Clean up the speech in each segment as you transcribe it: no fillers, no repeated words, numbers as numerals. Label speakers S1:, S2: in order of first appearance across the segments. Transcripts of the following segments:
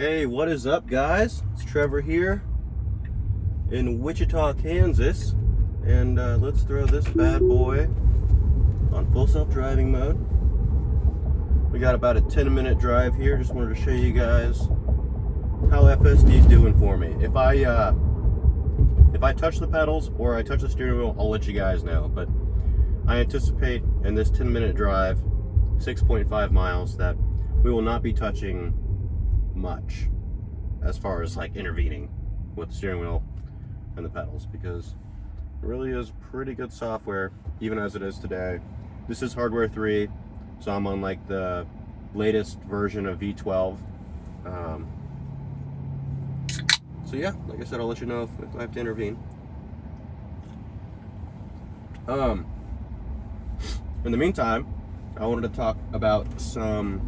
S1: Hey, what is up, guys? It's Trevor here in Wichita, Kansas, and let's throw this bad boy on full self-driving mode. We got about a 10-minute drive here. Just wanted to show you guys how FSD is doing for me. If I touch the pedals or I touch the steering wheel, I'll let you guys know. But I anticipate in this 10-minute drive, 6.5 miles, that we will not be touching much as far as like intervening with the steering wheel and the pedals, because it really is pretty good software even as it is today. This is hardware 3, so I'm on like the latest version of V12. So yeah, like I said, I'll let you know if I have to intervene. In the meantime, I wanted to talk about some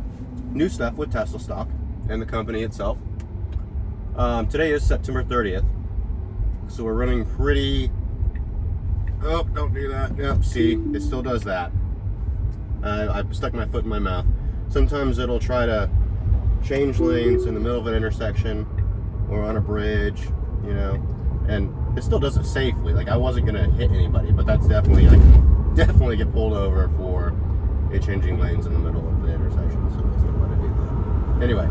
S1: new stuff with Tesla stock and the company itself. Today is September 30th, so we're running pretty... Oh, don't do that. Yep, see, it still does that. I stuck my foot in my mouth. Sometimes it'll try to change lanes in the middle of an intersection or on a bridge, you know, and it still does it safely. Like, I wasn't gonna hit anybody, but that's definitely, I can definitely get pulled over for it changing lanes in the middle of the intersection, so that's not why I do that. Anyway,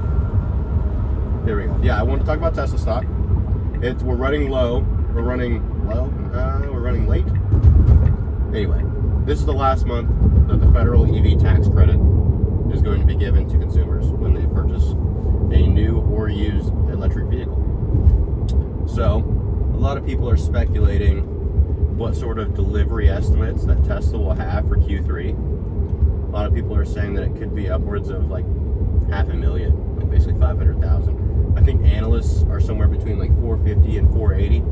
S1: there we go. Yeah, I want to talk about Tesla stock. We're running low. We're running late. Anyway, this is the last month that the federal EV tax credit is going to be given to consumers when they purchase a new or used electric vehicle. So, a lot of people are speculating what sort of delivery estimates that Tesla will have for Q3. A lot of people are saying that it could be upwards of like 500,000, like basically 500,000. I think analysts are somewhere between like 450 and 480.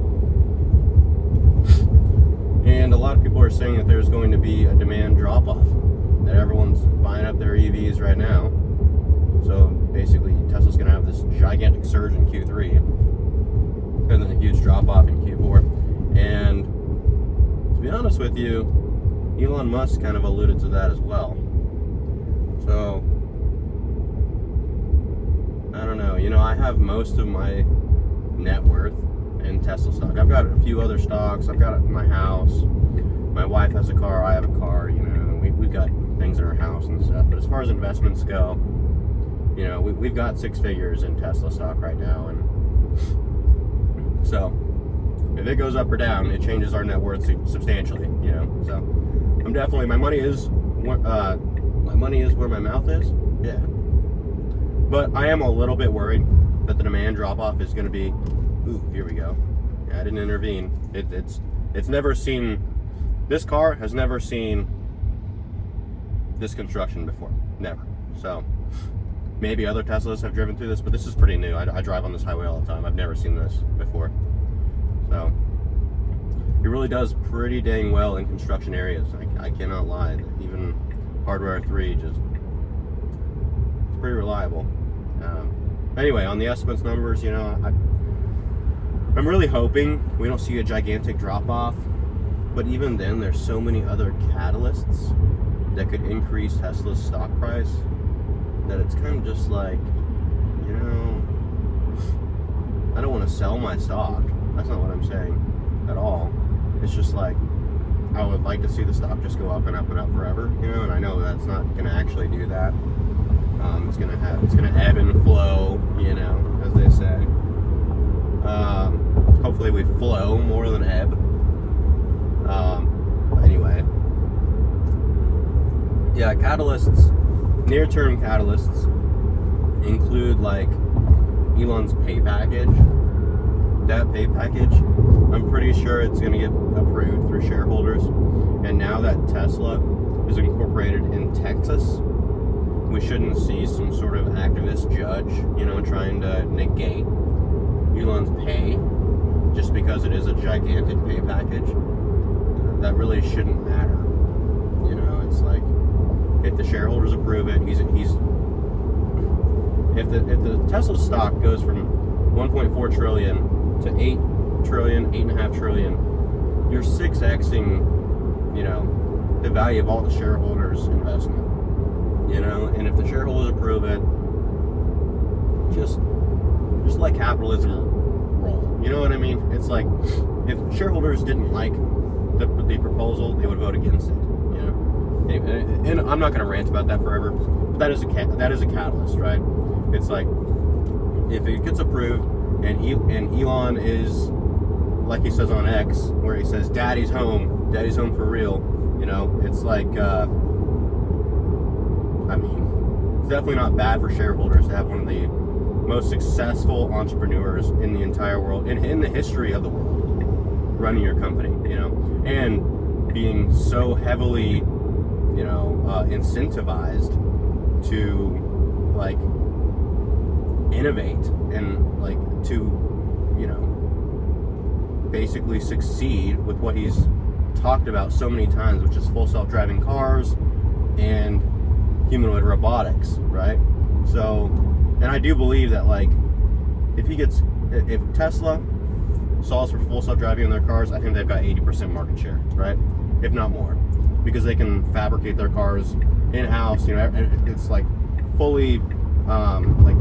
S1: And a lot of people are saying that there's going to be a demand drop-off, that everyone's buying up their EVs right now. So basically Tesla's going to have this gigantic surge in Q3 and then a huge drop-off in Q4. And to be honest with you, Elon Musk kind of alluded to that as well. So I don't know, you know, I have most of my net worth in Tesla stock. I've got a few other stocks. I've got it in my house. My wife has a car. I have a car. You know, we've got things in our house and stuff. But as far as investments go, you know, we've got 6 figures in Tesla stock right now, and so if it goes up or down, it changes our net worth substantially. You know, so I'm definitely, my money is where my mouth is. Yeah. But I am a little bit worried that the demand drop-off is going to be... Ooh, here we go. Yeah, I didn't intervene. It's never seen... This car has never seen this construction before. Never. So, maybe other Teslas have driven through this, but this is pretty new. I drive on this highway all the time. I've never seen this before. So, it really does pretty dang well in construction areas. I cannot lie. Even hardware 3 just... It's pretty reliable. Anyway, on the estimates numbers, you know, I'm really hoping we don't see a gigantic drop-off, but even then, there's so many other catalysts that could increase Tesla's stock price that it's kind of just like, you know, I don't want to sell my stock. That's not what I'm saying at all. It's just like, I would like to see the stock just go up and up and up forever, you know, and I know that's not going to actually do that. It's gonna ebb and flow, you know, as they say. Hopefully we flow more than ebb. Anyway, yeah, catalysts, near-term catalysts include like Elon's pay package. That pay package, I'm pretty sure it's gonna get approved through shareholders. And now that Tesla is incorporated in Texas, we shouldn't see some sort of activist judge, you know, trying to negate Elon's pay just because it is a gigantic pay package. That really shouldn't matter. You know, it's like, if the shareholders approve it, if the Tesla stock goes from 1.4 trillion to 8 trillion, 8.5 trillion, you're 6xing, you know, the value of all the shareholders' investment. You know, and if the shareholders approve it, just let capitalism roll. You know what I mean? It's like, if shareholders didn't like the proposal, they would vote against it. You know, anyway, and I'm not going to rant about that forever. But that is a catalyst, right? It's like, if it gets approved, and Elon is, like he says on X, where he says, "Daddy's home for real." You know, it's like, I mean, it's definitely not bad for shareholders to have one of the most successful entrepreneurs in the entire world, in the history of the world, running your company, you know, and being so heavily, you know, incentivized to, like, innovate and, like, to, you know, basically succeed with what he's talked about so many times, which is full self-driving cars and humanoid robotics, right? So, and I do believe that, like, if Tesla solves for full self-driving in their cars, I think they've got 80% market share, right? If not more, because they can fabricate their cars in-house. You know, it's like fully, like,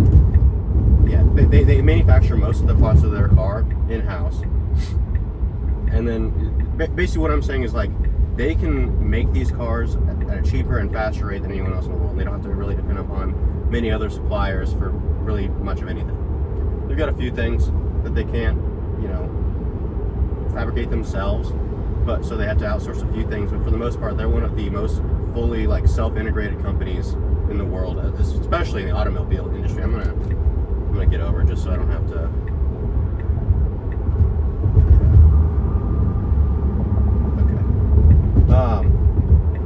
S1: yeah, they manufacture most of the parts of their car in-house. And then basically what I'm saying is, like, they can make these cars at a cheaper and faster rate than anyone else in the world. They don't have to really depend upon many other suppliers for really much of anything. They've got a few things that they can't, you know, fabricate themselves, but so they have to outsource a few things. But for the most part, they're one of the most fully, like, self-integrated companies in the world, especially in the automobile industry. I'm gonna get over just so I don't have to.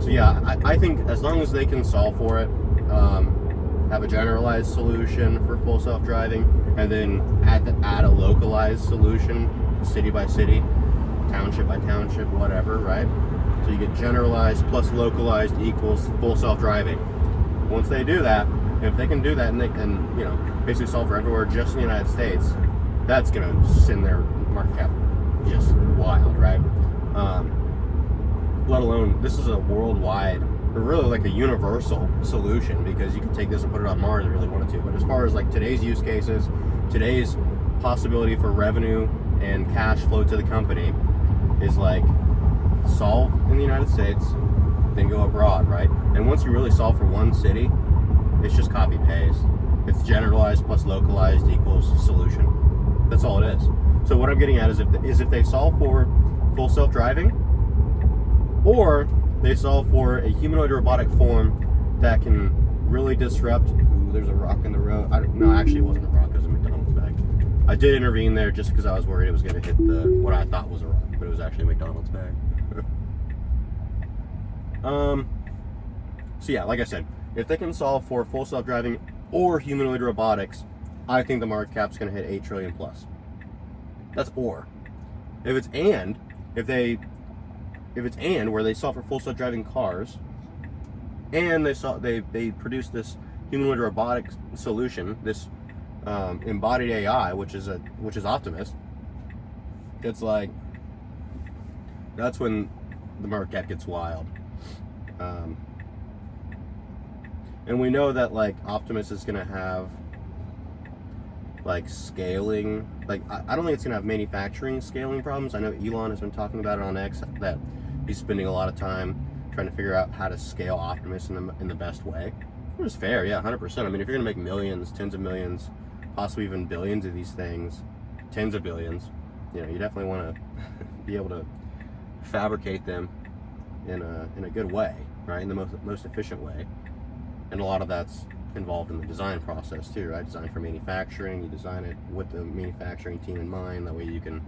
S1: So yeah, I think as long as they can solve for it, have a generalized solution for full self-driving, and then add a localized solution, city by city, township by township, whatever, right? So you get generalized plus localized equals full self-driving. Once they do that, if they can do that, and they can, you know, basically solve for everywhere just in the United States, that's gonna send their market cap just wild, right? Let alone, this is a worldwide, or really like a universal solution, because you can take this and put it on Mars if you really wanted to. But as far as, like, today's use cases, today's possibility for revenue and cash flow to the company is, like, solve in the United States, then go abroad, right? And once you really solve for one city, it's just copy paste. It's generalized plus localized equals solution. That's all it is. So what I'm getting at is if they solve for full self-driving, or they solve for a humanoid robotic form that can really disrupt. Ooh, there's a rock in the road. No, actually it wasn't a rock, it was a McDonald's bag. I did intervene there just because I was worried it was going to hit what I thought was a rock, but it was actually a McDonald's bag. So yeah, like I said, if they can solve for full self-driving or humanoid robotics, I think the market cap's going to hit 8 trillion plus. That's or. If it's where they solve for full self-driving cars, and they produce this humanoid robotic solution, this embodied AI, which is Optimus, it's like, that's when the market cap gets wild. And we know that, like, Optimus is gonna have, like, scaling, like, I don't think it's gonna have manufacturing scaling problems. I know Elon has been talking about it on X, that he's spending a lot of time trying to figure out how to scale Optimus in the best way. Which is fair, yeah, 100%. I mean, if you're gonna make millions, tens of millions, possibly even billions of these things, tens of billions, you know, you definitely want to be able to fabricate them in a good way, right? In the most efficient way. And a lot of that's involved in the design process too, right? Design for manufacturing, you design it with the manufacturing team in mind, that way you can,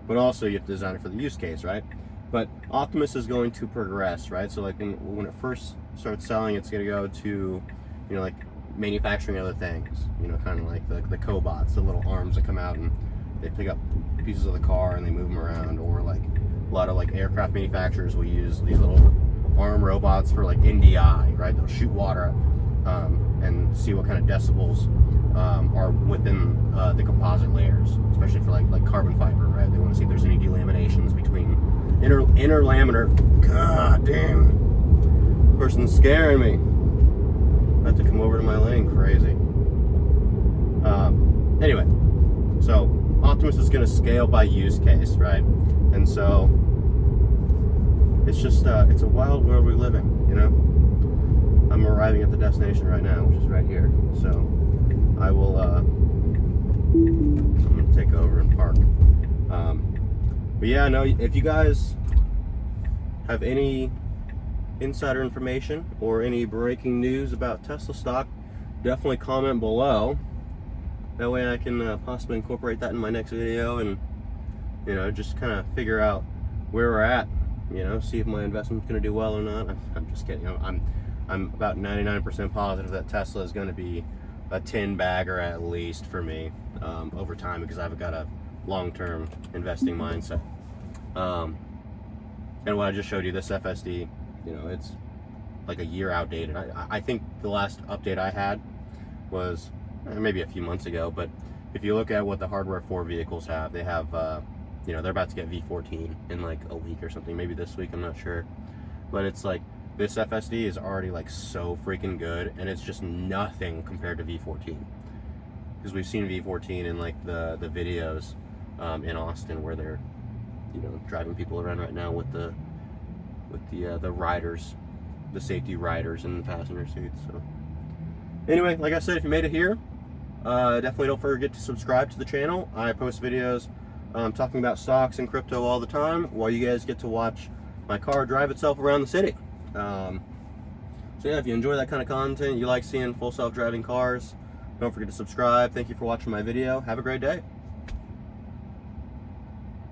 S1: but also you have to design it for the use case, right? But Optimus is going to progress, right? So, like, when it first starts selling, it's going to go to, you know, like, manufacturing other things, you know, kind of like the cobots, the little arms that come out and they pick up pieces of the car and they move them around, or like a lot of, like, aircraft manufacturers will use these little arm robots for, like, NDI, right? They'll shoot water and see what kind of decibels are within the composite layers, especially for like carbon fiber, right? They want to see if there's any delaminations between interlaminar. God damn, person's scaring me. I have to come over to my lane, crazy. Anyway, Optimus is going to scale by use case, right? And so it's just it's a wild world we live in, you know. I'm arriving at the destination right now, which is right here. So I will I'm going to take over and park. But yeah, no, if you guys have any insider information or any breaking news about Tesla stock, definitely comment below. That way I can possibly incorporate that in my next video, and you know, just kind of figure out where we're at, you know, see if my investment's going to do well or not. I'm just kidding. I'm about 99% positive that Tesla is going to be a 10 bagger at least for me over time, because I've got a long-term investing mindset. And what I just showed you, this FSD, you know, it's like a year outdated. I think the last update I had was maybe a few months ago, but if you look at what the hardware 4 vehicles have, they have, you know, they're about to get V14 in like a week or something, maybe this week, I'm not sure. But it's like, this FSD is already like so freaking good, and it's just nothing compared to V14. Because we've seen V14 in like the videos in Austin where they're, you know, driving people around right now with the riders, the safety riders in the passenger seats. So anyway, like I said, if you made it here, definitely don't forget to subscribe to the channel. I post videos talking about stocks and crypto all the time, while you guys get to watch my car drive itself around the city. So yeah, if you enjoy that kind of content, you like seeing full self-driving cars, don't forget to subscribe. Thank you for watching my video. Have a great day.